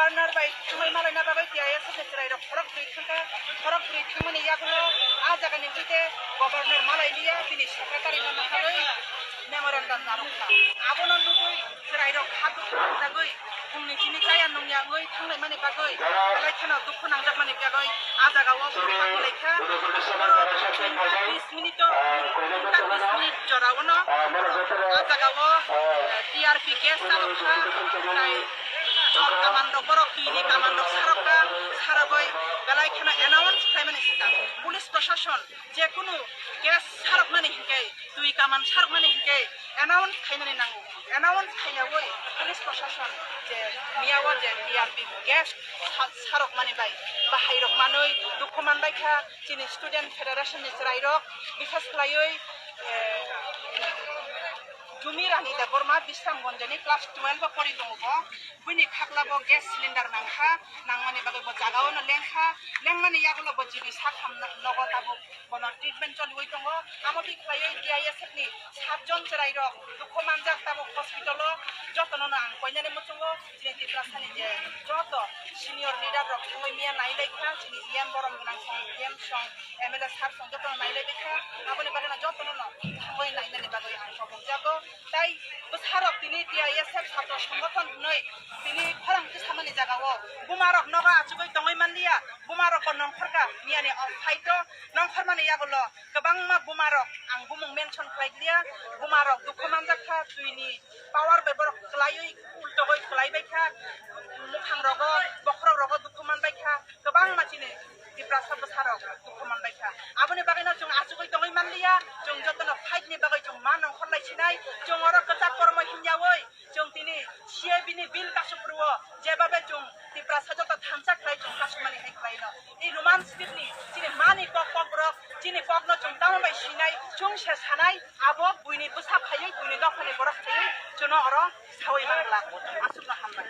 governor bye तुम्हारे मालाय ना बाय दिया ऐसे चराई रो फरक ब्रिज थांगमने यागुलो आ जागा निफिते गवर्नर मालाय लिया बिनि सेक्रेटारि ना माखाबै मेमोरेंडम नारखा आबोनो लुगै चराई रो खादु जागै बुंनि तिनि जाया नंया गै थांनाय माने बागै लाय खाना दुखु नांजाब माने बागै आ जागाव बुरखा लेखा 20 मिनिट जरावनो आ जागाव টিআরপি গ্যাস চালকা তাই চর কামান্ড বড় কিনি কামান্ড সারকা সারাবই বেলায় খানা অ্যানাউন্স খাইমানে সিটা পুলিশ প্রশাসন যে কোনো গ্যাস সারক মানে হিকে দুই কামান সারক মানে হিকে অ্যানাউন্স খাইমানে নাঙ্গো অ্যানাউন্স খাইয়াবই পুলিশ প্রশাসন যে মিয়াও যে টিআরপি গ্যাস সারক মানে বাই বাহাইরক মানই দুঃখ মানবাইখা চিনি স্টুডেন্ট ফেডারেশনनि रायरक बिफास खालायै जुमी रानी दा बोरमा बिस्तामगंजनि क्लास 12 परि दङबो बुनि खाखलाबो ग्यास सिलिन्डार नांखा नांमाने बागै बो जागावनो लेंखा लेंमाने यागुलो बो जिबि साखाम नगताबो बनो ट्रिटमेन्ट चलिवै दङ आमति खायै डिआइएसएफ नि 7 जन रायरक दुख मानजाक ताबो हस्पिटालो जतननो आं कयनाने मचंगो जेति क्लासनि जे जत सिनियर लिडार रक थङै मिया नाइलाइखा जिनि एम बरम गनां सं एम सं एमएलए सार सं जतन नाइलाइखा आबोने बागैना जतननो थङै नाइनाने बागै आं सबजाबो তাই বছরক তিনি টিআইএসএফ ছাত্র সংগঠন नै তিনি ফরাংতি সামানি জাগাও বুমারক নগা আচুগै দङै मानलिया बुमारक नंखरका मियानि फाइट नंखर माने यागल गोबां मा बुमारक आं बुमुं मेनसन खालायलिया बुमारक दुखमान जाखा तुइनि पावार बेबर खलायै उल्टगै खलायबायखा मुखां रग बखरक रग दुखमान बायखा गोबां मानसिनि दिप्रासा बसारक दुखमान बायखा आबोनि बागैना जों आचुगै दङै मानलिया जों जतन फाइटनि बागै जों मा नंखर लायसिनाय जों अर कचा कर्म हिन्यावै जों तिनि सिए बिनि बिल कासुप्रुव जेबाबे जों दिप्रासा जत थामसा खालाय जों कासुमानि हाय खालायनो इ रोमान स्क्रिप्टनि जिनि मानि पकरक जिनि पकनो जों तामबाय सिनाय जों से सानाय आबो बुइनि बसा फायै बुइनि दखानि बरक फायै जों अर सावै मानला आसुना हामबाय